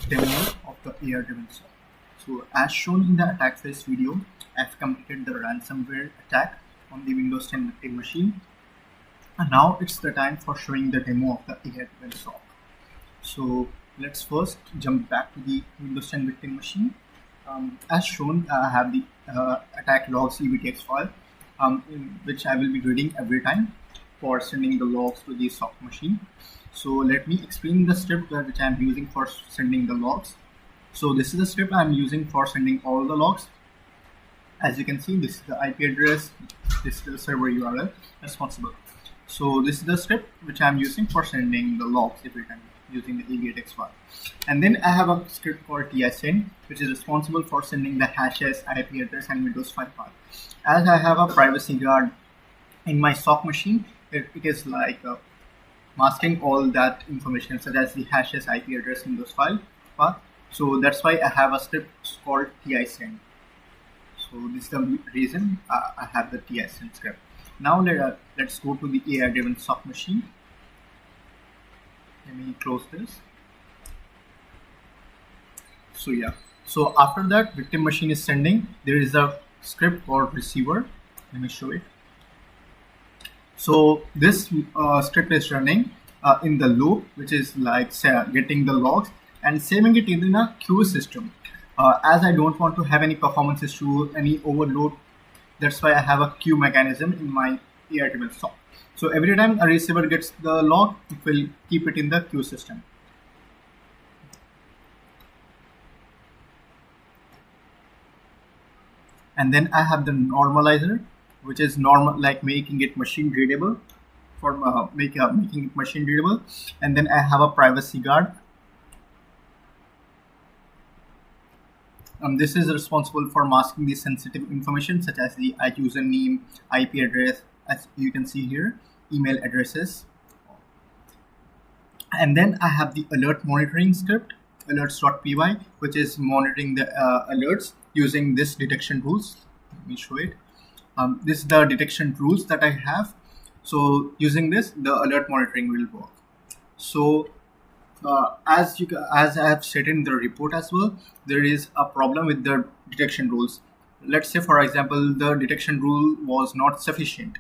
demo of the AI-driven SOC. So as shown in the attack phase video, I've completed the ransomware attack on the Windows 10 victim machine. And now it's the time for showing the demo of the AI-driven SOC. So let's first jump back to the Windows 10 victim machine. As shown, I have the attack logs EBTX file, in which I will be reading every time for sending the logs to the SOC machine. So let me explain the script which I am using for sending the logs. So this is the script I am using for sending all the logs. As you can see, this is the IP address, this is the server URL responsible. So this is the script which I am using for sending the logs every time using the EBTX file. And then I have a script called TISend, which is responsible for sending the hashes, IP address, and Windows file path. As I have a privacy guard in my SOC machine, it is like masking all that information such as the hashes, IP address, Windows file path. So that's why I have a script called TISend. So this is the reason I have the TISend script. Now let's go to the AI-driven SOC machine. Let me close this. So yeah, so after that victim machine is sending, there is a script called receiver. Let me show it. So this script is running in the loop, which is like getting the logs and saving it in a queue system. As I don't want to have any performance issue, any overload, that's why I have a queue mechanism in my AI-driven SOC. So every time a receiver gets the log, it will keep it in the queue system. And then I have the normalizer, which is normal, like making it machine readable, for making it machine readable. And then I have a privacy guard. This is responsible for masking the sensitive information such as the username, IP address, as you can see here, email addresses. And then I have the alert monitoring script, alerts.py, which is monitoring the alerts using this detection rules. Let me show it. This is the detection rules that I have. So using this, the alert monitoring will work. So as I have said in the report as well, there is a problem with the detection rules. Let's say, for example, the detection rule was not sufficient.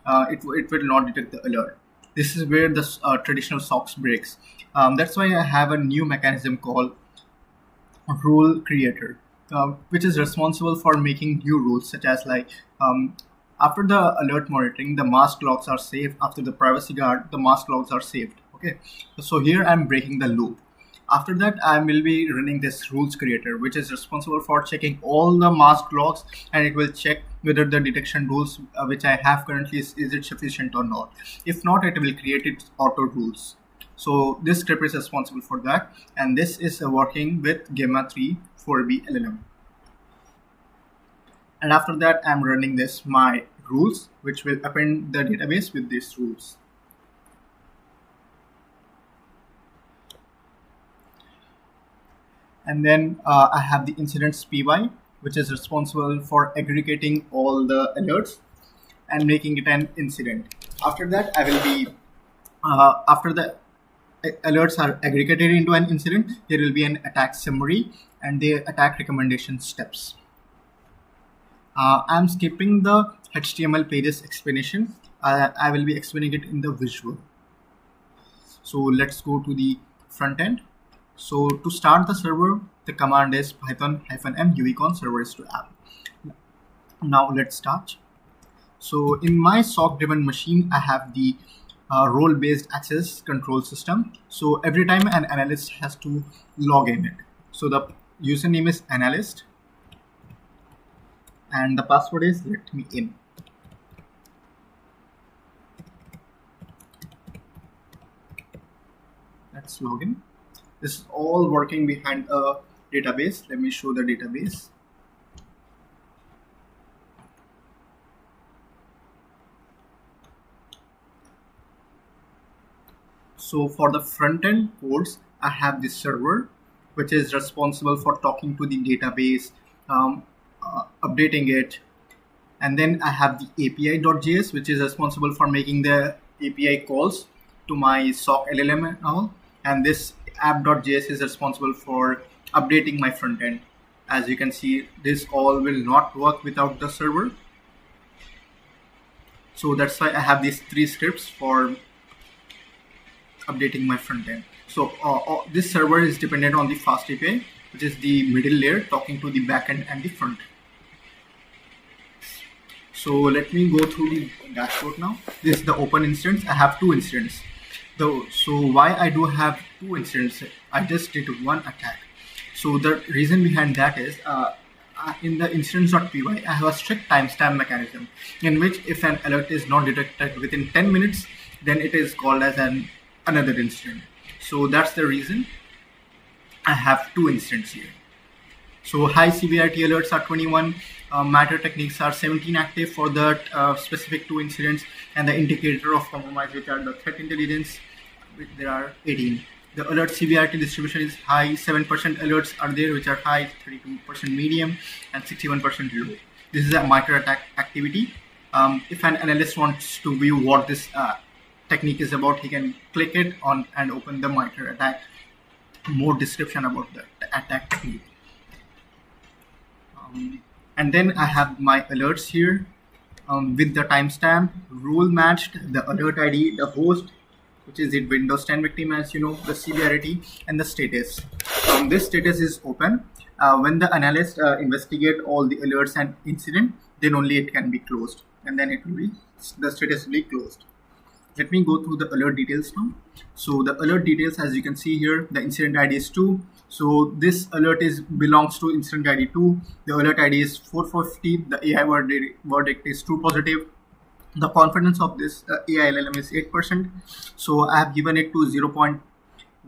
It will not detect the alert. This is where the traditional SOCs breaks. That's why I have a new mechanism called rule creator, which is responsible for making new rules, such as like after the alert monitoring, the mask logs are saved. After the privacy guard, the mask logs are saved. Okay, so here I'm breaking the loop. After that, I will be running this rules creator, which is responsible for checking all the mask logs, and it will check whether the detection rules which I have currently is it sufficient or not. If not, it will create its auto rules. So this script is responsible for that, and this is working with Gamma 3 4B LLM. And after that, I'm running this my rules, which will append the database with these rules. And then I have the incidents py, which is responsible for aggregating all the alerts and making it an incident. After that, I will be after the alerts are aggregated into an incident, there will be an attack summary and the attack recommendation steps. I'm skipping the HTML pages explanation. I will be explaining it in the visual. So let's go to the front end. So to start the server, the command is python-m uvecon servers to app. Now let's start. So in my SOC-driven machine, I have the role-based access control system. So every time an analyst has to log in it. So the username is analyst, and the password is let me in. Let's log in. This is all working behind a database. Let me show the database. So for the front end codes, I have this server, which is responsible for talking to the database, updating it. And then I have the API.js, which is responsible for making the API calls to my SOC LLM and all. And this app.js is responsible for updating my front end. As you can see, this all will not work without the server. So that's why I have these 3 scripts for updating my front end. So this server is dependent on the fast API, which is the middle layer talking to the backend and the front. So let me go through the dashboard now. This is the open instance. I have 2 incidents. So why I do have 2 incidents? I just did 1 attack. So the reason behind that is in the instance.py, I have a strict timestamp mechanism in which if an alert is not detected within 10 minutes, then it is called as another incident. So that's the reason I have 2 incidents here. So high severity alerts are 21, MITRE techniques are 17 active for the specific 2 incidents, and the indicator of compromise, which are the threat intelligence, there are 18. The alert severity distribution is high, 7% alerts are there which are high, 32% medium, and 61% low. This is a MITRE attack activity. If an analyst wants to view what this technique is about, he can click it on and open the MITRE attack, more description about the attack technique. And then I have my alerts here with the timestamp, rule matched, the alert ID, the host, which is the Windows 10 victim, as you know, the severity, and the status. This status is open. When the analyst investigate all the alerts and incident, then only it can be closed, and then it will be, the status will be closed. Let me go through the alert details now. So the alert details, as you can see here, the incident ID is 2. So this alert belongs to incident ID 2. The alert ID is 450. The AI verdict is true positive. The confidence of this AI LLM is 8%. So I have given it to 0.1%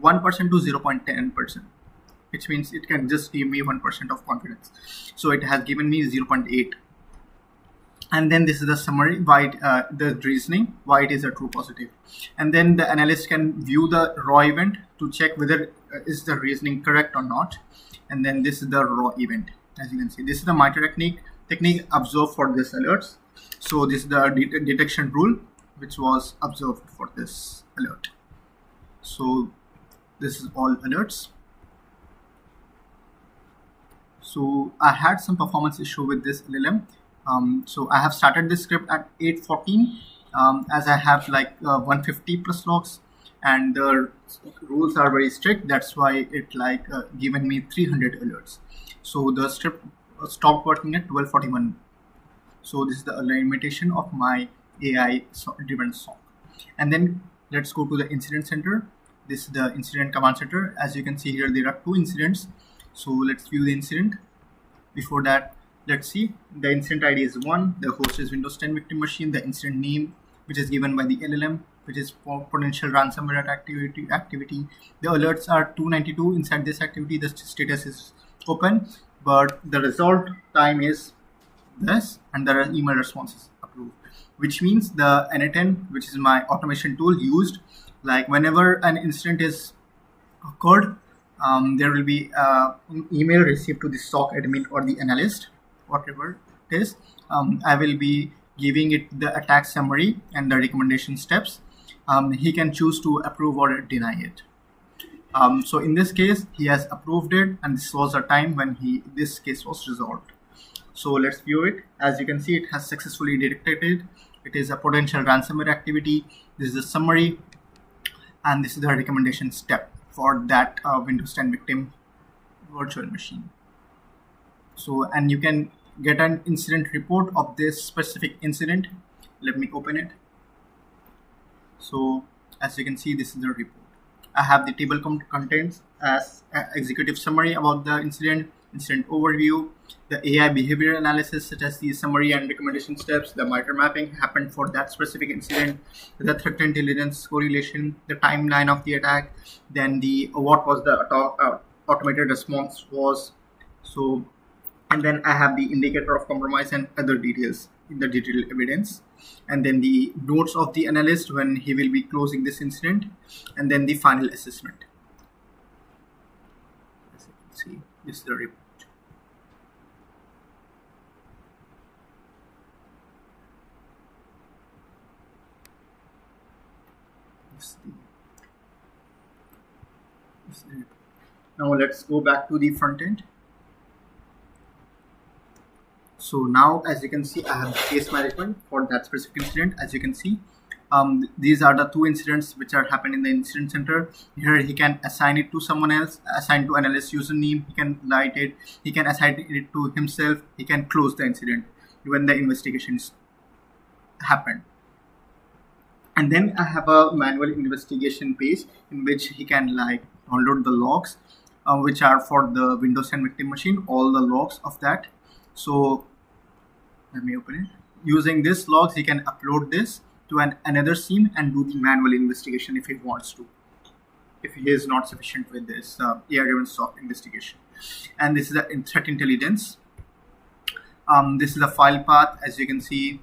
to 0.10%, which means it can just give me 1% of confidence. So it has given me 0.8. And then this is the summary, why the reasoning, why it is a true positive. And then the analyst can view the raw event to check whether is the reasoning correct or not. And then this is the raw event. As you can see, this is the MITRE technique observed for this alerts. So this is the detection rule which was observed for this alert. So this is all alerts. So I had some performance issue with this LLM. So I have started this script at 8:14 as I have like 150 plus logs, and the rules are very strict. That's why it like given me 300 alerts. So the script stopped working at 12:41. So this is the limitation of my AI driven SOC. And then let's go to the incident center. This is the incident command center. As you can see here, there are 2 incidents. So let's view the incident. Before that, let's see, the incident ID is 1, the host is Windows 10 victim machine, the incident name, which is given by the LLM, which is for potential ransomware activity. The alerts are 292 inside this activity, the status is open, but the result time is this, and there are email responses approved, which means the N10, which is my automation tool used, like whenever an incident is occurred, there will be an email received to the SOC admin or the analyst, whatever it is. I will be giving it the attack summary and the recommendation steps. He can choose to approve or deny it. So in this case, he has approved it, and this was a time when this case was resolved. So let's view it. As you can see, it has successfully detected. It is a potential ransomware activity. This is a summary, and this is the recommendation step for that Windows 10 victim virtual machine. So, and you can get an incident report of this specific incident. Let me open it. So as you can see, this is the report. I have the table contents as executive summary about the incident overview, the AI behavior analysis, such as the summary and recommendation steps, the MITRE mapping happened for that specific incident, the threat intelligence correlation, the timeline of the attack, then the what was the automated response was. So, and then I have the indicator of compromise and other details in the detailed evidence, and then the notes of the analyst when he will be closing this incident, and then the final assessment. As you can see, this is the report. This is Now let's go back to the front end. So now, as you can see, I have the case management for that specific incident. As you can see, these are the two incidents which are happening in the incident center. Here he can assign it to someone else, assign to analyst username, he can light it, he can assign it to himself, he can close the incident when the investigations happen. And then I have a manual investigation page in which he can like download the logs which are for the Windows 10 victim machine, all the logs of that. So let me open it. Using this logs, he can upload this to another scene and do the manual investigation if he wants to, if he is not sufficient with this AI-driven SOC investigation. And this is the threat intelligence. This is the file path. As you can see,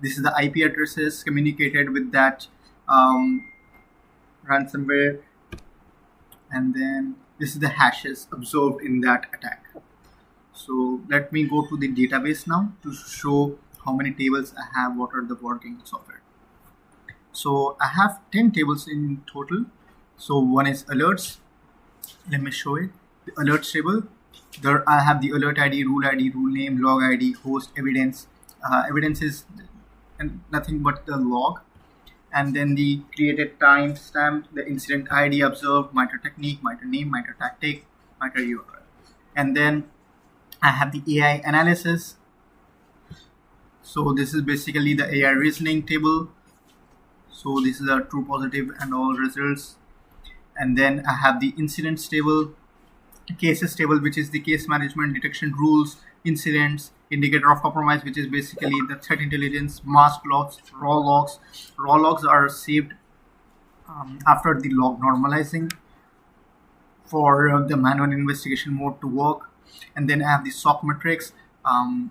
this is the IP addresses communicated with that ransomware, and then this is the hashes observed in that attack. So let me go to the database now to show how many tables I have, what are the working software. So I have 10 tables in total. So one is alerts. Let me show it. The alerts table. There I have the alert ID, rule name, log ID, host, evidence. Evidence is nothing but the log. And then the created timestamp, the incident ID observed, MITRE technique, MITRE name, MITRE tactic, MITRE URL. And then I have the AI analysis. So this is basically the AI reasoning table. So this is a true, positive, and all results. And then I have the incidents table, cases table, which is the case management, detection rules, incidents, indicator of compromise, which is basically the threat intelligence, mask logs, raw logs. Raw logs are saved after the log normalizing for the manual investigation mode to work. And then I have the SOC metrics, and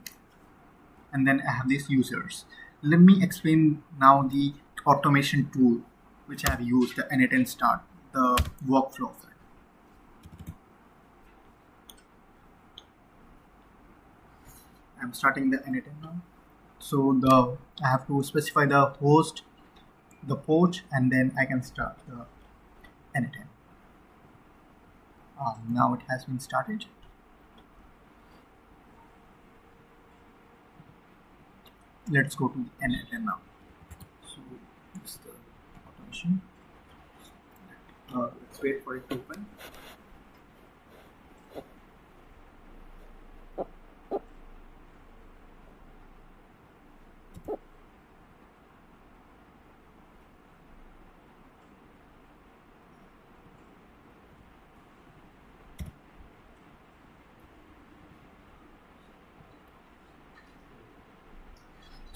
then I have these users. Let me explain now the automation tool which I have used, the n8n start, the workflow of it. I'm starting the n8n now. So I have to specify the host, the port, and then I can start the n8n. Now it has been started. Let's go to the n8n now. So this is the automation. Let's wait for it to open.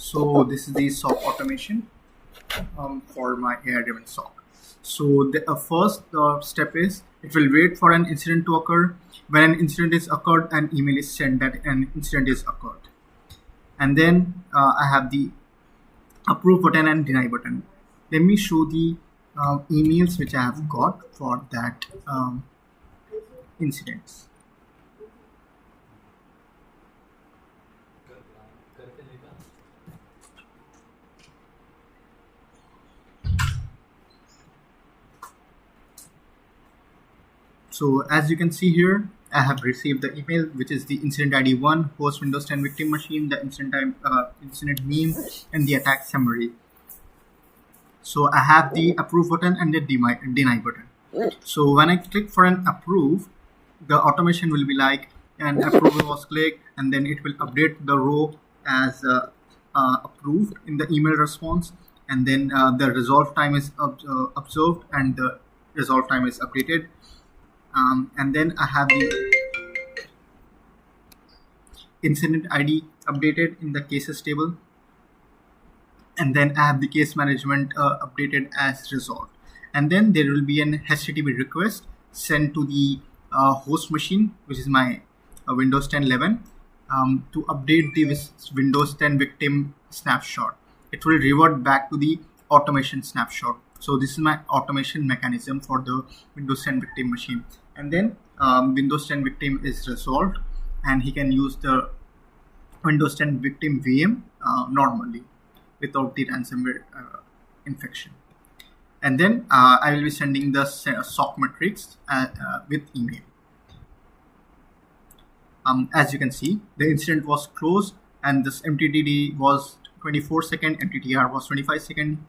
So this is the SOC automation for my AI-driven SOC. So the first step is it will wait for an incident to occur. When an incident is occurred, an email is sent that an incident is occurred. And then I have the approve button and deny button. Let me show the emails which I have got for that incidents. So as you can see here, I have received the email, which is the incident ID 1, host Windows 10 victim machine, the incident name, and the attack summary. So I have the approve button and the deny button. So when I click for an approve, the automation will be like an approval was clicked, and then it will update the row as approved in the email response, and then the resolve time is observed and the resolve time is updated. And then I have the incident ID updated in the cases table, and then I have the case management updated as resolved. And then there will be an HTTP request sent to the host machine, which is my Windows 10 11, to update the Windows 10 victim snapshot. It will revert back to the automation snapshot. So this is my automation mechanism for the Windows 10 victim machine. And then Windows 10 victim is resolved, and he can use the Windows 10 victim VM normally without the ransomware infection. and then I will be sending the SOC metrics with email. As you can see, the incident was closed, and this MTTD was 24 second, MTTR was 25 second,